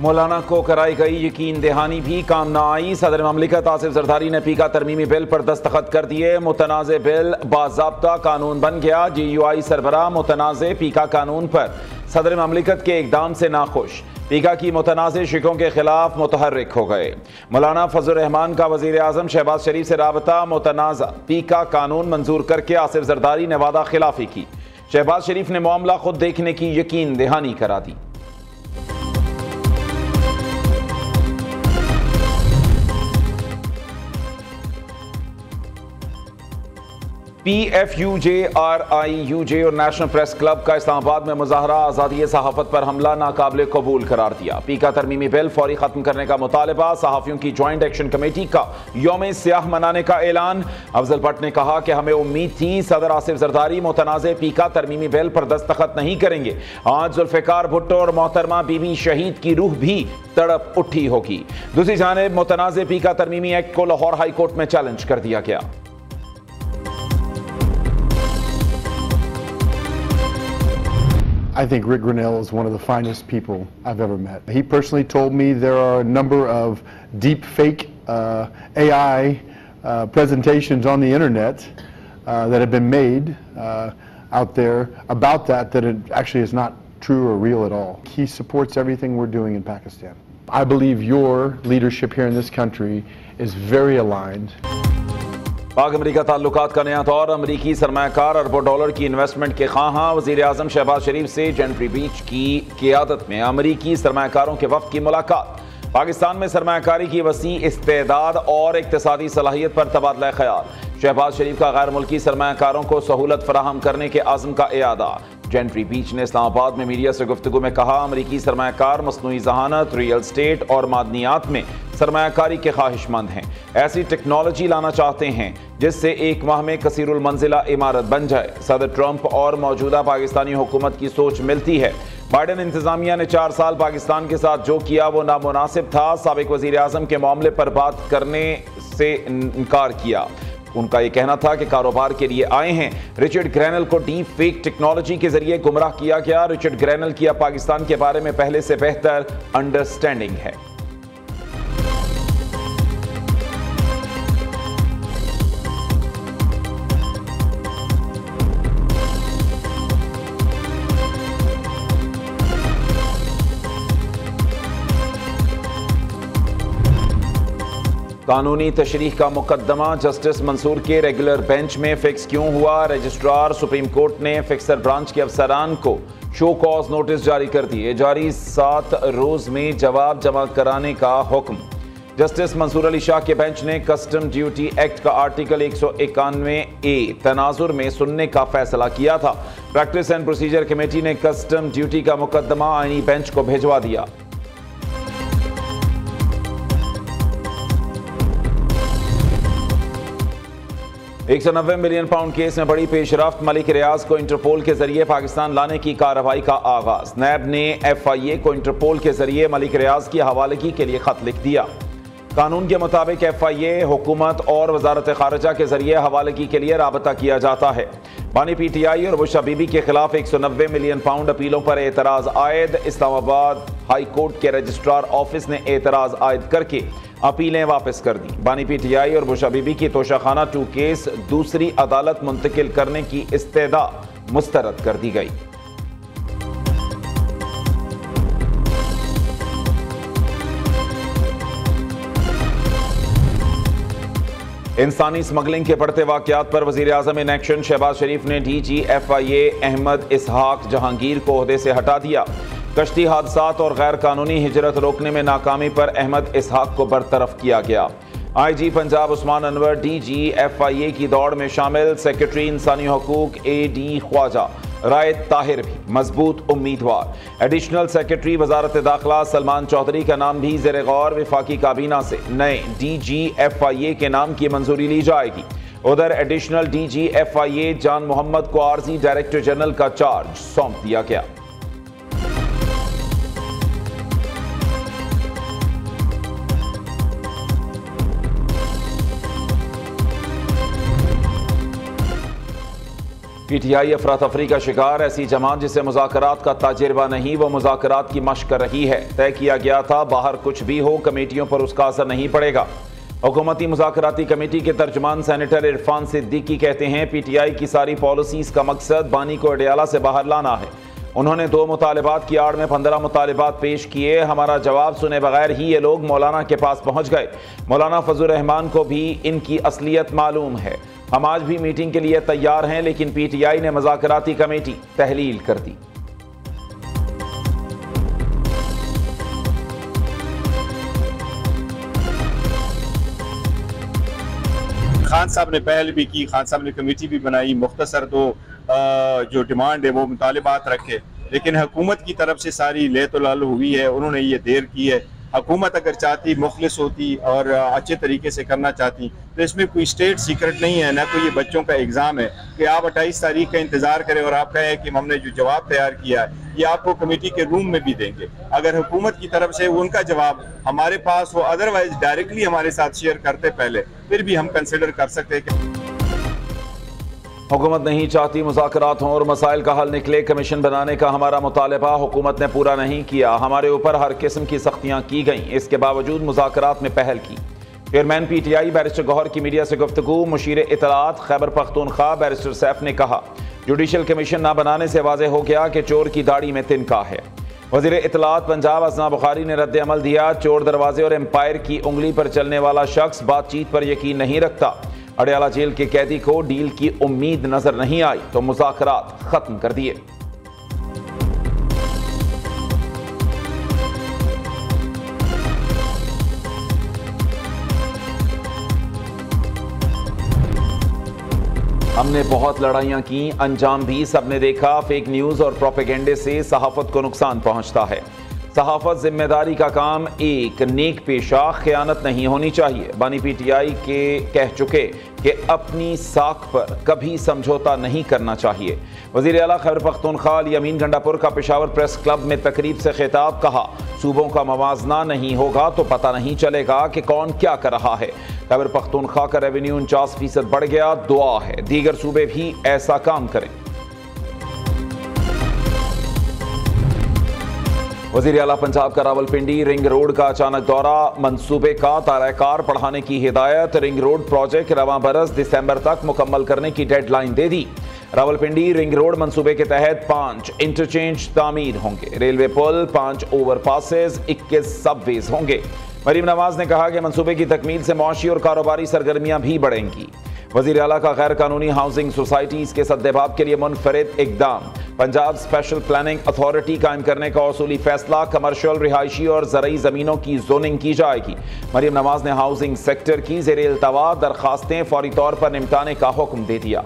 मौलाना को कराई गई यकीन दहानी भी काम न आई। सदर ममलिकत आसिफ जरदारी ने पीका तरमीमी बिल पर दस्तखत कर दिए। मुतनाज़ बिल बाज़ाब्ता कानून बन गया। GUI सरबराह मुतनाज़ पीका कानून पर सदर ममलिकत के इकदाम से नाखुश। पीका की मुतनाज़ शिकों के खिलाफ मुतहर्रिक हो गए। मौलाना फजल रहमान का वज़ीर आज़म शहबाज शरीफ से राबता। मुतनाज़ा पीका कानून मंजूर करके आसिफ जरदारी ने वादा खिलाफी की। शहबाज शरीफ ने मामला खुद देखने की यकीन दहानी करा दी। PFUJ, RIUJ और नेशनल प्रेस क्लब का इस्लामाबाद में मुजाहरा आज़ादी सहाफ़त पर हमला नाकाबिल कबूल करार दिया। पीका तरमीमी बिल फौरी खत्म करने का मुतालबा। सहाफ़ियों की ज्वाइंट एक्शन कमेटी का यौम सियाह मनाने का ऐलान। अफजल भट्ट ने कहा कि हमें उम्मीद थी सदर आसिफ जरदारी मुतनाज़े पीका तरमीमी बिल पर दस्तखत नहीं करेंगे। आज जुल्फ़िकार भुट्टो और मोहतरमा बीबी शहीद की रूह भी तड़प उठी होगी। दूसरी जानिब मुतनाज़े पीका तरमीमी एक्ट को लाहौर हाई कोर्ट में चैलेंज कर दिया गया। I think Rick Grinnell is one of the finest people I've ever met. He personally told me there are a number of deep fake AI presentations on the internet that have been made out there about that it actually is not true or real at all. He supports everything we're doing in Pakistan. I believe your leadership here in this country is very aligned. पाक अमरीका ताल्लुकात का नया दौर। अमरीकी सरमायाकार अरबों dollar की investment के ख्वाहां। वज़ीर आज़म शहबाज शरीफ से जेंट्री बीच की क़ियादत में अमरीकी सरमायाकारों के वफ़द की मुलाकात। पाकिस्तान में सरमायाकारी की वसी इस्तेदाद और इक़्तिसादी सलाहियत पर तबादला ख़याल। शहबाज शरीफ का गैर मुल्की सरमायाकारों को सहूलत फराहम करने के आज़म का इरादा। जेंट्री बीच ने इस्लामाबाद में मीडिया से गुफ्तगू में कहा, अमरीकी सरमायाकार मसनूई ज़हानत, रियल स्टेट और मादनियात में सरमायाकारी के ख्वाहिशमंद हैं। ऐसी टेक्नोलॉजी लाना चाहते हैं जिससे एक माह में कसीरुल मंजिला इमारत बन जाए। सदर ट्रंप और मौजूदा पाकिस्तानी हुकूमत की सोच मिलती है। बाइडन इंतजामिया ने 4 साल पाकिस्तान के साथ जो किया वो नामुनासिब था। साबिक वज़ीर आज़म के मामले पर बात करने से इनकार किया। उनका यह कहना था कि कारोबार के लिए आए हैं। रिचर्ड ग्रैनल को डीप फेक टेक्नोलॉजी के जरिए गुमराह किया गया। रिचर्ड ग्रैनल की अब पाकिस्तान के बारे में पहले से बेहतर अंडरस्टैंडिंग है। कानूनी तशरीह का मुकदमा जस्टिस मंसूर के रेगुलर बेंच में फिक्स क्यों हुआ? रजिस्ट्रार सुप्रीम कोर्ट ने फिक्सर ब्रांच के अफसरान को शो कॉज नोटिस जारी कर दिए। जारी 7 रोज में जवाब जमा कराने का हुक्म। जस्टिस मंसूर अली शाह के बेंच ने कस्टम ड्यूटी एक्ट का आर्टिकल 191A तनाजुर में सुनने का फैसला किया था। प्रैक्टिस एंड प्रोसीजर कमेटी ने कस्टम ड्यूटी का मुकदमा आईनी बेंच को भिजवा दिया। 190 मिलियन पाउंड केस में बड़ी पेशरफ्त। मलिक रियाज को इंटरपोल के जरिए पाकिस्तान लाने की कार्रवाई का आगाज। नैब ने FIA को इंटरपोल के जरिए मलिक रियाज की हवालगी के लिए खत लिख दिया। कानून के मुताबिक FIA हुकूमत और वजारत खारजा के जरिए हवालगी के लिए राबता किया जाता है। बानी PTI और बुशरा बीबी के खिलाफ 190 मिलियन पाउंड अपीलों पर एतराज आयद। इस्लामाबाद हाई कोर्ट के रजिस्ट्रार ऑफिस ने एतराज आयद करके अपीलें वापस कर दी। बानी PTI और बुशरा बीबी की तोशाखाना 2 केस दूसरी अदालत मुंतकिल करने की इस्तेदा मुस्तरद कर दी गई। इंसानी स्मगलिंग के बढ़ते वाकयात पर वजीर आज़म इन एक्शन। शहबाज शरीफ ने DG FIA अहमद इसहाक जहांगीर को ओहदे से हटा दिया। कश्ती हादसात और गैर कानूनी हिजरत रोकने में नाकामी पर अहमद इसहाक को बरतरफ किया गया। IG Punjab Usman Anwar DG FIA की दौड़ में शामिल। सेक्रेटरी इंसानी हकूक AD ख्वाजा रायत ताहिर भी मजबूत उम्मीदवार। एडिशनल सेक्रेटरी वजारत दाखिला सलमान चौधरी का नाम भी ज़ेर गौर। विफाकी काबीना से नए DG FIA के नाम की मंजूरी ली जाएगी। उधर एडिशनल DG FIA जान मोहम्मद को आर्जी डायरेक्टर जनरल का चार्ज सौंप दिया गया। PTI अफरा तफरी का शिकार। ऐसी जमात जिसे मुज़ाकरात का तजुर्बा नहीं, वो मुज़ाकरात की मशक कर रही है। तय किया गया था बाहर कुछ भी हो कमेटियों पर उसका असर नहीं पड़ेगा। हुकूमती मुज़ाकराती कमेटी के तर्जुमान सेनेटर इरफान सिद्दीकी कहते हैं PTI की सारी पॉलिसीज़ का मकसद बानी को अडयाला से बाहर लाना है। उन्होंने 2 मुतालिबात की आड़ में 15 मुतालिबात पेश किए। हमारा जवाब सुने बगैर ही ये लोग मौलाना के पास पहुंच गए। मौलाना फजल रहमान को भी इनकी असलियत मालूम है। हम आज भी मीटिंग के लिए तैयार हैं, लेकिन PTI ने मुज़ाकराती कमेटी तहलील कर दी। खान साहब ने पहल भी की, खान साहब ने कमेटी भी बनाई, मुख्तसर तो जो डिमांड है वो मुतालिबात रखे, लेकिन हुकूमत की तरफ से सारी लेतुलाल हुई है। उन्होंने ये देर की है। हुकूमत अगर चाहती, मुखलिस होती और अच्छे तरीके से करना चाहती तो इसमें कोई स्टेट सीक्रेट नहीं है, ना कोई ये बच्चों का एग्ज़ाम है कि आप 28 तारीख का इंतज़ार करें और आप कहें कि हमने जो जवाब तैयार किया है ये आपको कमेटी के रूम में भी देंगे। अगर हुकूमत की तरफ से उनका जवाब हमारे पास हो, अदरवाइज डायरेक्टली हमारे साथ शेयर करते पहले, फिर भी हम कंसिडर कर सकते हैं कि हुकूमत नहीं चाहती मुज़ाकरात हों और मसाइल का हल निकले। कमीशन बनाने का हमारा मुतालबा हुकूमत ने पूरा नहीं किया। हमारे ऊपर हर किस्म की सख्तियाँ की गईं, इसके बावजूद मुज़ाकरात में पहल की। चेयरमैन PTI बैरिस्टर गौहर की मीडिया से गुफ्तगू। मुशीर इत्तलात खैबर पख्तूनख्वा बैरिस्टर सैफ ने कहा, जुडिशल कमीशन न बनाने से वाज़ेह हो गया कि चोर की दाढ़ी में तिनका है। वज़ीर इत्तलात पंजाब असना बुखारी ने रद्द अमल दिया। चोर दरवाजे और एम्पायर की उंगली पर चलने वाला शख्स बातचीत पर यकीन नहीं रखता। अडयाला जेल के कैदी को डील की उम्मीद नजर नहीं आई तो मुज़ाकरात खत्म कर दिए। हमने बहुत लड़ाइयां की, अंजाम भी सबने देखा। फेक न्यूज और प्रोपेगेंडे से सहाफत को नुकसान पहुंचता है। सहाफत जिम्मेदारी का काम एक नेक पेशा, खयानत नहीं होनी चाहिए। बानी PTI के कह चुके कि अपनी साख पर कभी समझौता नहीं करना चाहिए। वज़ीर आला खैबर पख्तूनख्वा यमीन गंडापुर का पेशावर प्रेस क्लब में तकरीब से खिताब। कहा, सूबों का मवाजना नहीं होगा तो पता नहीं चलेगा कि कौन क्या कर रहा है। खैबर पख्तूनख्वा का रेवेन्यू 49% बढ़ गया। दुआ है दीगर सूबे भी ऐसा काम करें। वज़ीर आला पंजाब का रावलपिंडी रिंग रोड का अचानक दौरा। मंसूबे का ताराकार बढ़ाने की हिदायत। रिंग रोड प्रोजेक्ट रवां बरस दिसंबर तक मुकम्मल करने की डेडलाइन दे दी। रावलपिंडी रिंग रोड मंसूबे के तहत 5 इंटरचेंज तामीर होंगे। रेलवे पुल, 5 ओवरपासेस, 21 सबवेज होंगे। मरीम नवाज ने कहा कि मंसूबे की तकमील से मौशी और कारोबारी सरगर्मियां भी बढ़ेंगी। वज़ीर आला का गैर कानूनी हाउसिंग सोसाइटीज़ के सद्देबाब के लिए मुनफरिद इकदाम। पंजाब स्पेशल प्लानिंग अथॉरिटी कायम करने का उसूली फैसला। कमर्शियल, रिहायशी और ज़रई ज़मीनों की जोनिंग की जाएगी। मरीम नवाज ने हाउसिंग सेक्टर की ज़ेर इल्तवा दरखास्तें फौरी तौर पर निपटाने का हुक्म दे दिया।